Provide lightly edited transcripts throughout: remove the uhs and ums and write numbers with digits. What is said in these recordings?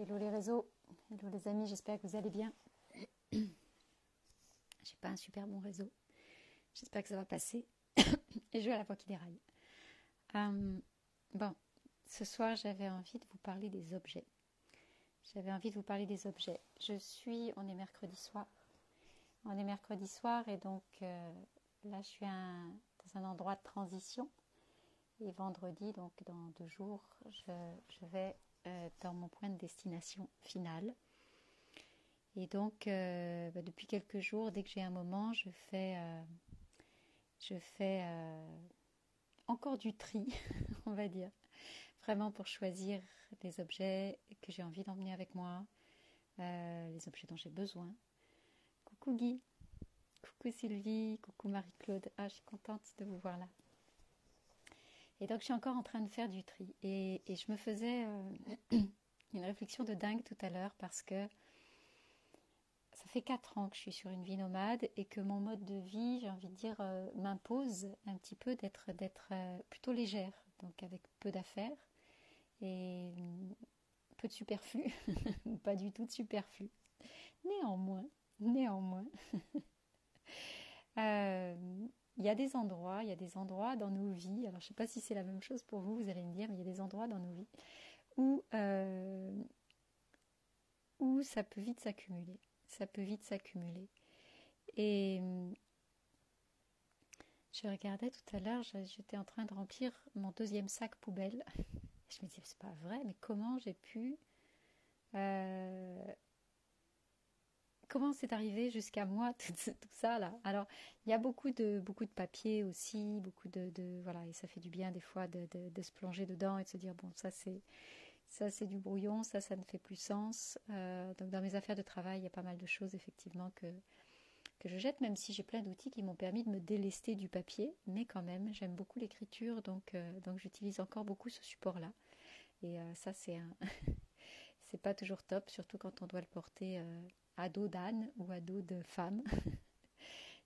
Hello les réseaux, hello les amis, j'espère que vous allez bien. J'ai pas un super bon réseau, j'espère que ça va passer. Et je vais à la fois qui déraille. Euh, bon, ce soir j'avais envie de vous parler des objets. On est mercredi soir. Et donc là je suis dans un endroit de transition. Et vendredi, donc dans 2 jours, je vais dans mon point de destination final. Et donc, depuis quelques jours, dès que j'ai un moment, je fais encore du tri, on va dire, vraiment pour choisir les objets que j'ai envie d'emmener avec moi, les objets dont j'ai besoin. Coucou Guy, coucou Sylvie, coucou Marie-Claude. Ah, je suis contente de vous voir là. Et donc, je suis encore en train de faire du tri. Et je me faisais une réflexion de dingue tout à l'heure parce que ça fait 4 ans que je suis sur une vie nomade et que mon mode de vie, j'ai envie de dire, m'impose un petit peu d'être plutôt légère, donc avec peu d'affaires et peu de superflu, pas du tout de superflu. Néanmoins, euh, il y a des endroits dans nos vies, alors je ne sais pas si c'est la même chose pour vous, vous allez me dire, mais il y a des endroits dans nos vies où, où ça peut vite s'accumuler. Ça peut vite s'accumuler. Et je regardais tout à l'heure, j'étais en train de remplir mon deuxième sac poubelle. Je me disais, c'est pas vrai, mais comment j'ai pu... euh, comment c'est arrivé jusqu'à moi, tout ça là. Alors, il y a beaucoup de papier aussi, voilà, et ça fait du bien des fois de se plonger dedans et de se dire, bon, ça c'est du brouillon, ça ne fait plus sens. Donc dans mes affaires de travail, il y a pas mal de choses effectivement que je jette, même si j'ai plein d'outils qui m'ont permis de me délester du papier, mais quand même, j'aime beaucoup l'écriture, donc j'utilise encore beaucoup ce support-là. Et ça, c'est pas toujours top, surtout quand on doit le porter à dos d'âne ou à dos de femme.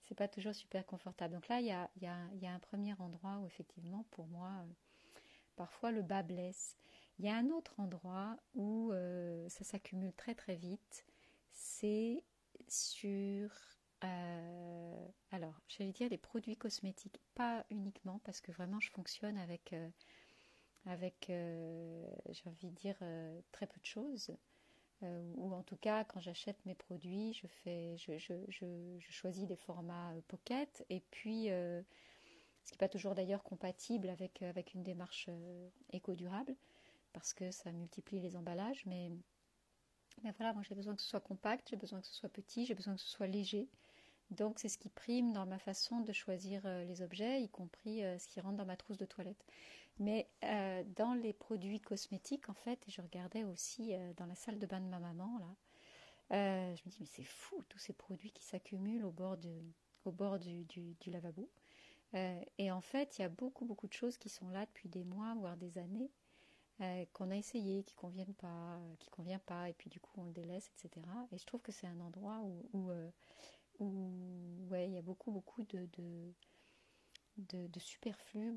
C'est pas toujours super confortable. Donc là, il y a un premier endroit où effectivement, pour moi, parfois le bas blesse. Il y a un autre endroit où ça s'accumule très très vite. C'est sur alors, j'allais dire les produits cosmétiques, pas uniquement parce que vraiment je fonctionne avec j'ai envie de dire, très peu de choses. Ou en tout cas, quand j'achète mes produits, je choisis des formats pocket. Et puis, ce qui n'est pas toujours d'ailleurs compatible avec une démarche éco-durable, parce que ça multiplie les emballages. Mais voilà, moi j'ai besoin que ce soit compact, j'ai besoin que ce soit petit, j'ai besoin que ce soit léger. Donc c'est ce qui prime dans ma façon de choisir les objets, y compris ce qui rentre dans ma trousse de toilette. Mais dans les produits cosmétiques, en fait, et je regardais aussi dans la salle de bain de ma maman, là, je me dis, mais c'est fou, tous ces produits qui s'accumulent au bord du lavabo. Et en fait, il y a beaucoup de choses qui sont là depuis des mois, voire des années, qu'on a essayé, qui convient pas, et puis du coup on le délaisse, etc. Et je trouve que c'est un endroit où ouais, il y a beaucoup de superflu,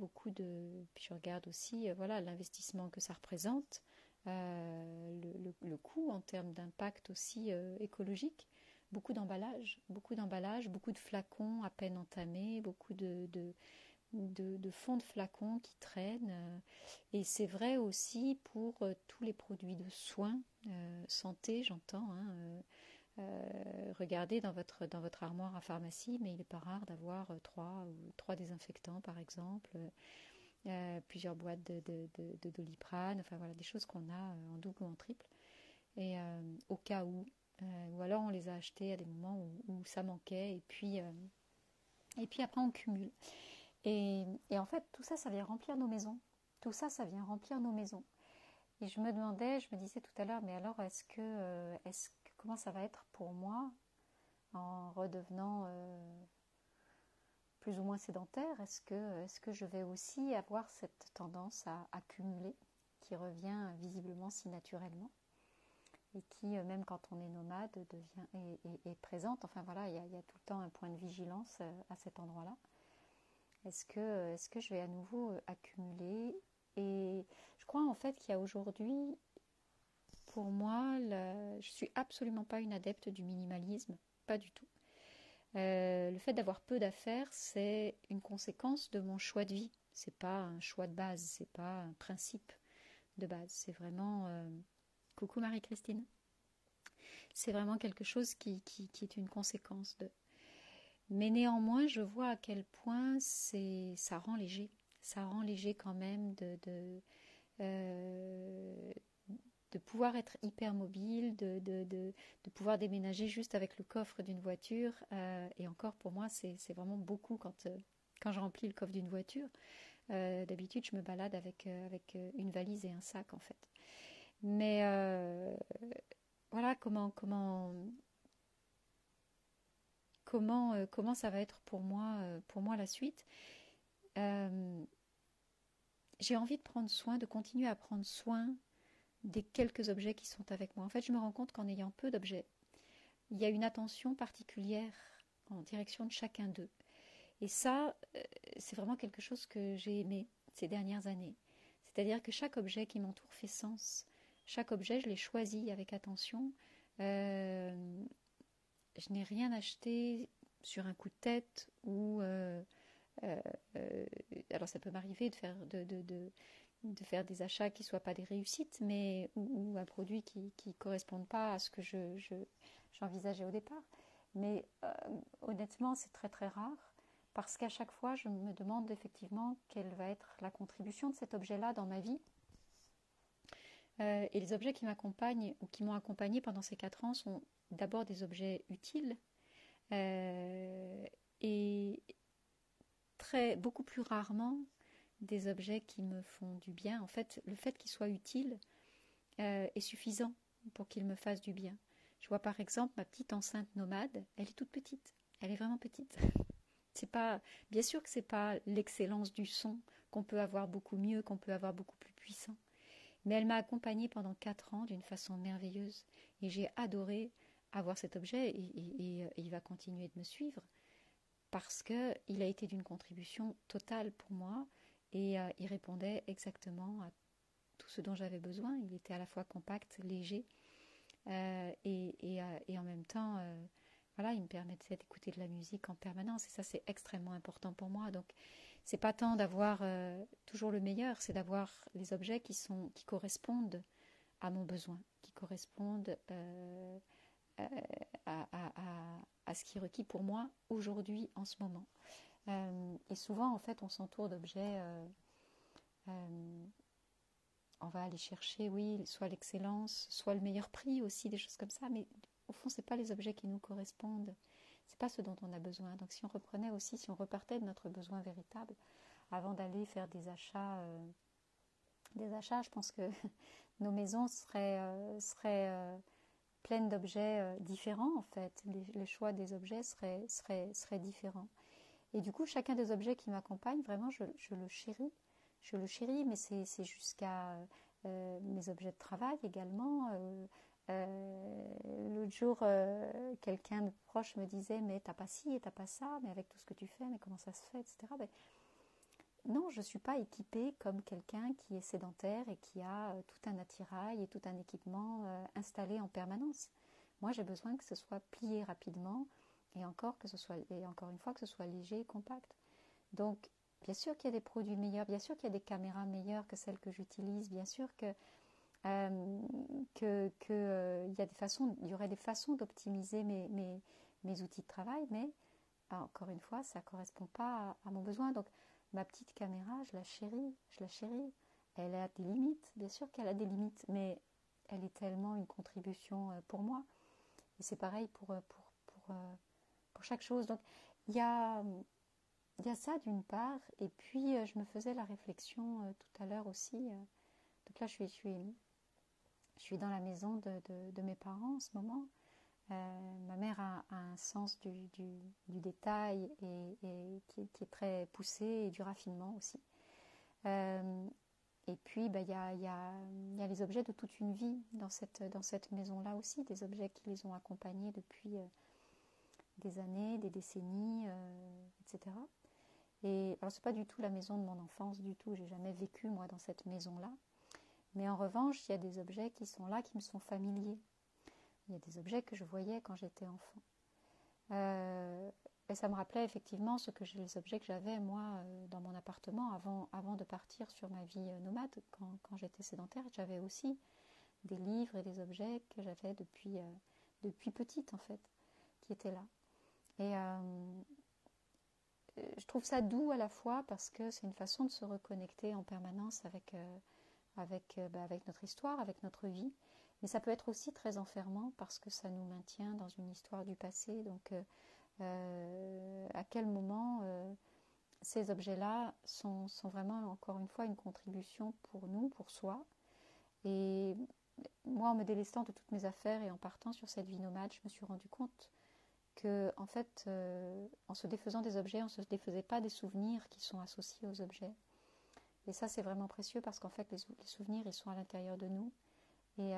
Puis je regarde aussi voilà, l'investissement que ça représente, le coût en termes d'impact aussi écologique. Beaucoup de flacons à peine entamés, beaucoup de fonds de flacons qui traînent. Et c'est vrai aussi pour tous les produits de soins, santé, j'entends. Hein, regardez dans votre armoire à pharmacie, mais il n'est pas rare d'avoir trois désinfectants par exemple, plusieurs boîtes de Doliprane, enfin voilà, des choses qu'on a en double ou en triple, et au cas où, ou alors on les a achetés à des moments où ça manquait, et puis après on cumule. Et en fait, tout ça, ça vient remplir nos maisons. Tout ça, ça vient remplir nos maisons. Et je me disais tout à l'heure, mais alors comment ça va être pour moi en redevenant plus ou moins sédentaire? Est-ce que je vais aussi avoir cette tendance à accumuler qui revient visiblement si naturellement et qui, même quand on est nomade, est présente? Enfin voilà, il y a tout le temps un point de vigilance à cet endroit-là. Est-ce que je vais à nouveau accumuler? Et je crois en fait qu'il y a aujourd'hui pour moi, je suis absolument pas une adepte du minimalisme, pas du tout. Le fait d'avoir peu d'affaires, c'est une conséquence de mon choix de vie. C'est pas un choix de base, c'est pas un principe de base. C'est vraiment coucou Marie-Christine. C'est vraiment quelque chose qui est une conséquence de. Mais néanmoins, je vois à quel point ça rend léger. Ça rend léger quand même euh, de pouvoir être hyper mobile, de pouvoir déménager juste avec le coffre d'une voiture. Et encore, pour moi, c'est vraiment beaucoup quand je remplis le coffre d'une voiture. D'habitude, je me balade avec une valise et un sac, en fait. Mais voilà comment ça va être pour moi la suite. Euh, j'ai envie de prendre soin, de continuer à prendre soin des quelques objets qui sont avec moi. En fait, je me rends compte qu'en ayant peu d'objets, il y a une attention particulière en direction de chacun d'eux. Et ça, c'est vraiment quelque chose que j'ai aimé ces dernières années. C'est-à-dire que chaque objet qui m'entoure fait sens. Chaque objet, je l'ai choisi avec attention. Je n'ai rien acheté sur un coup de tête ou euh, euh, alors ça peut m'arriver de faire des achats qui ne soient pas des réussites, mais ou un produit qui ne corresponde pas à ce que j'envisageais au départ. Mais honnêtement, c'est très très rare parce qu'à chaque fois, je me demande effectivement quelle va être la contribution de cet objet-là dans ma vie. Et les objets qui m'accompagnent ou qui m'ont accompagné pendant ces 4 ans sont d'abord des objets utiles et beaucoup plus rarement des objets qui me font du bien. En fait, le fait qu'ils soient utiles est suffisant pour qu'ils me fassent du bien. Je vois par exemple ma petite enceinte nomade, elle est toute petite, elle est vraiment petite. C'est pas, bien sûr que c'est pas l'excellence du son qu'on peut avoir beaucoup mieux, qu'on peut avoir beaucoup plus puissant, mais elle m'a accompagnée pendant 4 ans d'une façon merveilleuse et j'ai adoré avoir cet objet et il va continuer de me suivre parce qu'il a été d'une contribution totale pour moi et il répondait exactement à tout ce dont j'avais besoin. Il était à la fois compact, léger et en même temps, voilà, il me permettait d'écouter de la musique en permanence et ça c'est extrêmement important pour moi. Donc c'est pas tant d'avoir toujours le meilleur, c'est d'avoir les objets qui correspondent à mon besoin, qui correspondent euh, à ce qui est requis pour moi aujourd'hui, en ce moment. Et souvent, en fait, on s'entoure d'objets. Euh, on va aller chercher, oui, soit l'excellence, soit le meilleur prix aussi, des choses comme ça. Mais au fond, c'est pas les objets qui nous correspondent. C'est pas ce dont on a besoin. Donc, si on reprenait aussi, si on repartait de notre besoin véritable, avant d'aller faire des achats, je pense que nos maisons seraient pleines d'objets différents, en fait. Les choix des objets seraient différents. Et du coup, chacun des objets qui m'accompagnent, vraiment, je le chéris. Je le chéris, mais c'est jusqu'à mes objets de travail également. L'autre jour, quelqu'un de proche me disait, mais t'as pas ci et t'as pas ça, mais avec tout ce que tu fais, mais comment ça se fait, etc. Ben, non, je ne suis pas équipée comme quelqu'un qui est sédentaire et qui a tout un attirail et tout un équipement installé en permanence. Moi, j'ai besoin que ce soit plié rapidement et encore une fois que ce soit léger et compact. Donc, bien sûr qu'il y a des produits meilleurs, bien sûr qu'il y a des caméras meilleures que celles que j'utilise, bien sûr il y aurait des façons d'optimiser mes outils de travail, mais encore une fois, ça ne correspond pas à mon besoin. Donc, ma petite caméra, je la chéris, je la chéris. Elle a des limites, bien sûr qu'elle a des limites, mais elle est tellement une contribution pour moi. Et c'est pareil pour chaque chose. Donc, il y a, il y a ça d'une part, et puis je me faisais la réflexion tout à l'heure aussi. Donc là, je suis dans la maison de mes parents en ce moment. Ma mère a un sens du détail et qui est très poussé et du raffinement aussi. Euh, et puis, bah, il y a les objets de toute une vie dans cette maison-là aussi, des objets qui les ont accompagnés depuis des années, des décennies, etc. Et alors, c'est pas du tout la maison de mon enfance, du tout. J'ai jamais vécu, moi, dans cette maison-là. Mais en revanche, il y a des objets qui sont là, qui me sont familiers. Il y a des objets que je voyais quand j'étais enfant. Et ça me rappelait effectivement les objets que j'avais, moi, dans mon appartement avant de partir sur ma vie nomade. Quand j'étais sédentaire, j'avais aussi des livres et des objets que j'avais depuis petite, en fait, qui étaient là. Et je trouve ça doux à la fois parce que c'est une façon de se reconnecter en permanence avec notre histoire, avec notre vie. Mais ça peut être aussi très enfermant parce que ça nous maintient dans une histoire du passé. Donc, à quel moment ces objets-là sont vraiment, encore une fois, une contribution pour nous, pour soi. Et moi, en me délestant de toutes mes affaires et en partant sur cette vie nomade, je me suis rendu compte que, en fait, en se défaisant des objets, on ne se défaisait pas des souvenirs qui sont associés aux objets. Et ça, c'est vraiment précieux parce qu'en fait, les souvenirs, ils sont à l'intérieur de nous. Et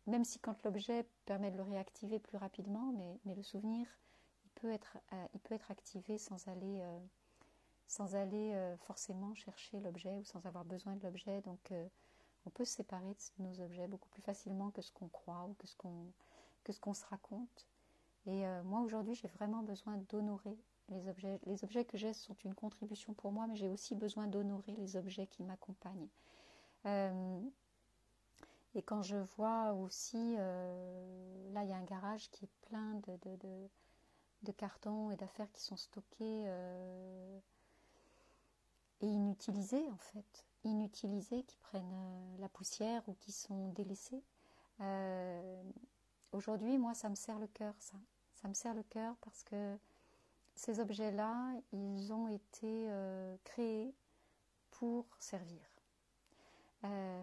même si quand l'objet permet de le réactiver plus rapidement, mais le souvenir, il peut être activé sans aller forcément chercher l'objet ou sans avoir besoin de l'objet. Donc, on peut se séparer de nos objets beaucoup plus facilement que ce qu'on croit ou que ce qu'on se raconte. Et moi, aujourd'hui, j'ai vraiment besoin d'honorer les objets. Les objets que j'ai sont une contribution pour moi, mais j'ai aussi besoin d'honorer les objets qui m'accompagnent. Et quand je vois aussi, là, il y a un garage qui est plein de cartons et d'affaires qui sont stockés et inutilisés, en fait. Inutilisés, qui prennent la poussière ou qui sont délaissés. Aujourd'hui, moi, ça me serre le cœur, ça. Ça me serre le cœur parce que ces objets-là, ils ont été créés pour servir.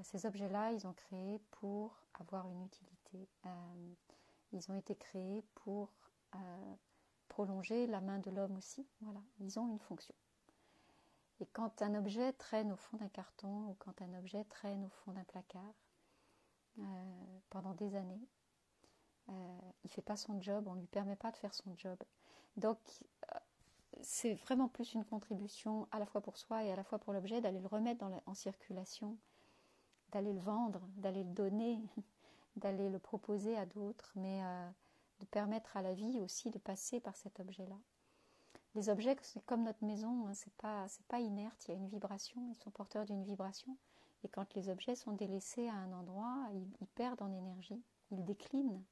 Ces objets-là, ils ont créé pour avoir une utilité. Ils ont été créés pour prolonger la main de l'homme aussi. Voilà, ils ont une fonction. Et quand un objet traîne au fond d'un carton ou quand un objet traîne au fond d'un placard pendant des années, il ne fait pas son job, on ne lui permet pas de faire son job. Donc, c'est vraiment plus une contribution à la fois pour soi et à la fois pour l'objet d'aller le remettre en circulation, d'aller le vendre, d'aller le donner, d'aller le proposer à d'autres, mais de permettre à la vie aussi de passer par cet objet-là. Les objets, c'est comme notre maison, hein, c'est pas inerte, il y a une vibration, ils sont porteurs d'une vibration. Et quand les objets sont délaissés à un endroit, ils perdent en énergie, ils déclinent.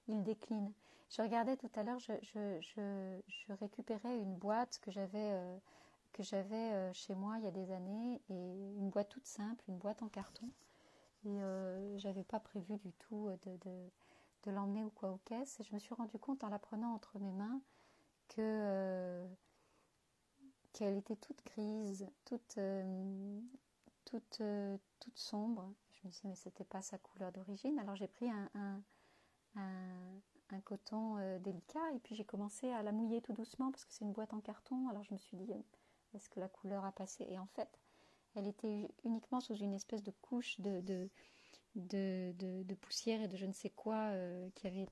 Je regardais tout à l'heure, je récupérais une boîte que j'avais chez moi il y a des années, et une boîte toute simple, une boîte en carton. Et j'avais pas prévu du tout de l'emmener ou quoi aux caisses. Et je me suis rendu compte en la prenant entre mes mains qu'elle était toute grise, toute sombre. Je me suis dit, mais c'était pas sa couleur d'origine. Alors j'ai pris un coton délicat et puis j'ai commencé à la mouiller tout doucement parce que c'est une boîte en carton. Alors je me suis dit, est-ce que la couleur a passé? Et en fait, elle était uniquement sous une espèce de couche de poussière et de je ne sais quoi qui avait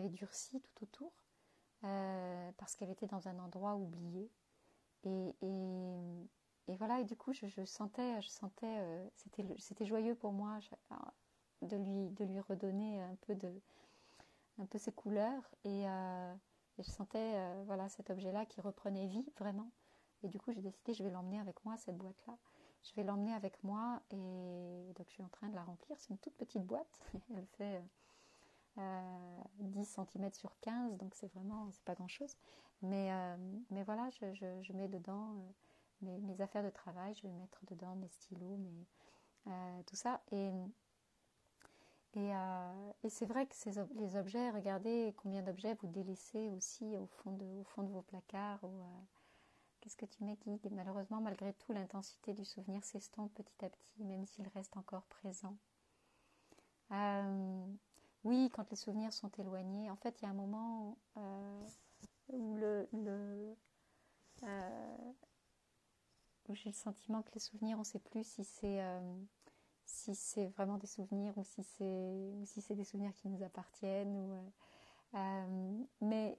durci tout autour parce qu'elle était dans un endroit oublié. Et voilà, et du coup je sentais c'était joyeux pour moi de lui redonner un peu ses couleurs et je sentais voilà, cet objet-là qui reprenait vie vraiment. Et du coup j'ai décidé, je vais l'emmener avec moi, cette boîte-là. Je vais l'emmener avec moi et donc je suis en train de la remplir. C'est une toute petite boîte, elle fait 10 cm sur 15, donc c'est pas grand-chose. Mais voilà, je mets dedans mes affaires de travail, je vais mettre dedans mes stylos, tout ça. Et c'est vrai que les objets, regardez combien d'objets vous délaissez aussi au fond de vos placards. Qu'est-ce que tu mets, Guy? Et malheureusement, malgré tout, l'intensité du souvenir s'estompe petit à petit, même s'il reste encore présent. Oui, quand les souvenirs sont éloignés, en fait, il y a un moment où où j'ai le sentiment que les souvenirs, on ne sait plus si c'est vraiment des souvenirs ou si c'est des souvenirs qui nous appartiennent. Mais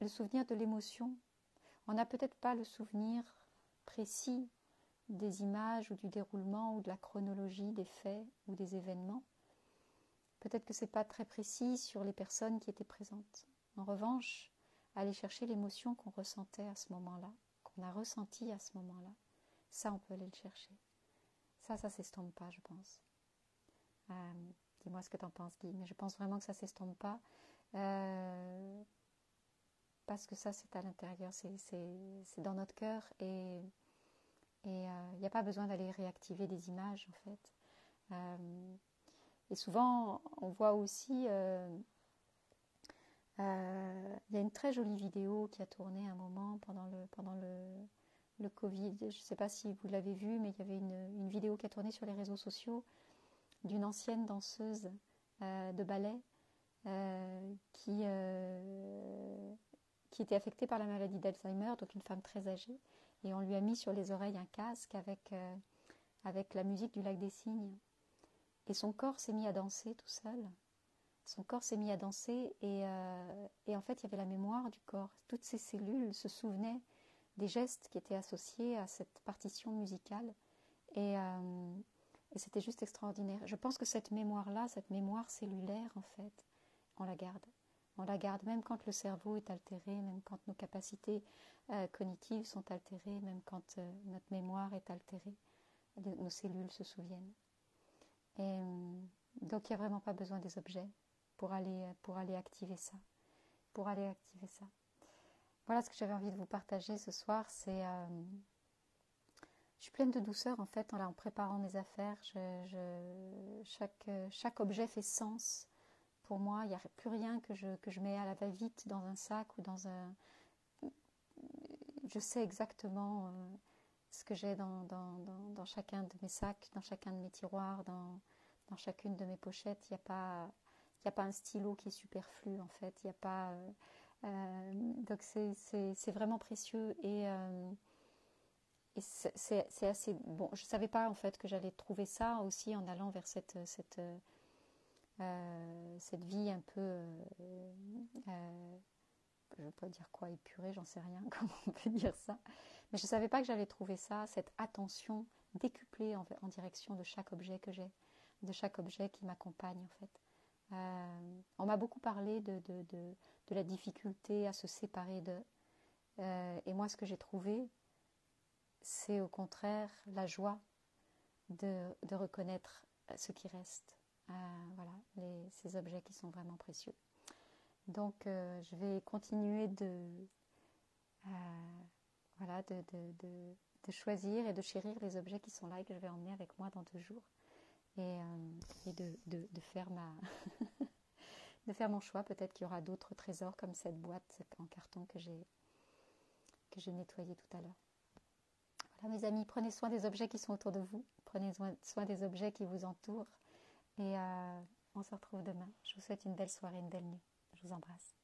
le souvenir de l'émotion, on n'a peut-être pas le souvenir précis des images ou du déroulement ou de la chronologie des faits ou des événements. Peut-être que ce n'est pas très précis sur les personnes qui étaient présentes. En revanche, aller chercher l'émotion qu'on ressentait à ce moment-là, qu'on a ressenti à ce moment-là, ça, on peut aller le chercher. Ça s'estompe pas, je pense. Dis-moi ce que tu en penses, Guy. Mais je pense vraiment que ça s'estompe pas. Parce que ça, c'est à l'intérieur, c'est dans notre cœur. Et il n'y a pas besoin d'aller réactiver des images, en fait. Et souvent, on voit aussi... il y a une très jolie vidéo qui a tourné un moment pendant le Covid. Je ne sais pas si vous l'avez vue, mais il y avait une vidéo qui a tourné sur les réseaux sociaux d'une ancienne danseuse de ballet qui était affectée par la maladie d'Alzheimer, donc une femme très âgée. Et on lui a mis sur les oreilles un casque avec la musique du Lac des Cygnes. Et son corps s'est mis à danser tout seul. Son corps s'est mis à danser et en fait, il y avait la mémoire du corps. Toutes ces cellules se souvenaient des gestes qui étaient associés à cette partition musicale. Et c'était juste extraordinaire. Je pense que cette mémoire-là, cette mémoire cellulaire, en fait, on la garde. On la garde même quand le cerveau est altéré, même quand nos capacités cognitives sont altérées, même quand notre mémoire est altérée. Nos cellules se souviennent. Et donc, il n'y a vraiment pas besoin des objets pour aller activer ça. Voilà ce que j'avais envie de vous partager ce soir. Je suis pleine de douceur en fait en préparant mes affaires. Chaque objet fait sens pour moi. Il n'y a plus rien que je mets à la va-vite dans un sac ou dans un... Je sais exactement ce que j'ai dans chacun de mes sacs, dans chacun de mes tiroirs, dans chacune de mes pochettes. Il n'y a pas un stylo qui est superflu en fait. Il n'y a pas... donc c'est vraiment précieux et c'est assez bon. Je savais pas en fait que j'allais trouver ça aussi en allant vers cette vie un peu je veux pas dire quoi, épurée, j'en sais rien comment on peut dire ça, mais je savais pas que j'allais trouver ça, cette attention décuplée en direction de chaque objet que j'ai, de chaque objet qui m'accompagne en fait. On m'a beaucoup parlé de la difficulté à se séparer d'eux. Et moi, ce que j'ai trouvé, c'est au contraire la joie de reconnaître ce qui reste. Voilà, ces objets qui sont vraiment précieux. Donc, je vais continuer voilà, de choisir et de chérir les objets qui sont là et que je vais emmener avec moi dans 2 jours. Et de faire de faire mon choix. Peut-être qu'il y aura d'autres trésors comme cette boîte en carton que j'ai nettoyée tout à l'heure. Voilà mes amis, prenez soin des objets qui sont autour de vous, prenez soin des objets qui vous entourent et on se retrouve demain. Je vous souhaite une belle soirée, une belle nuit. Je vous embrasse.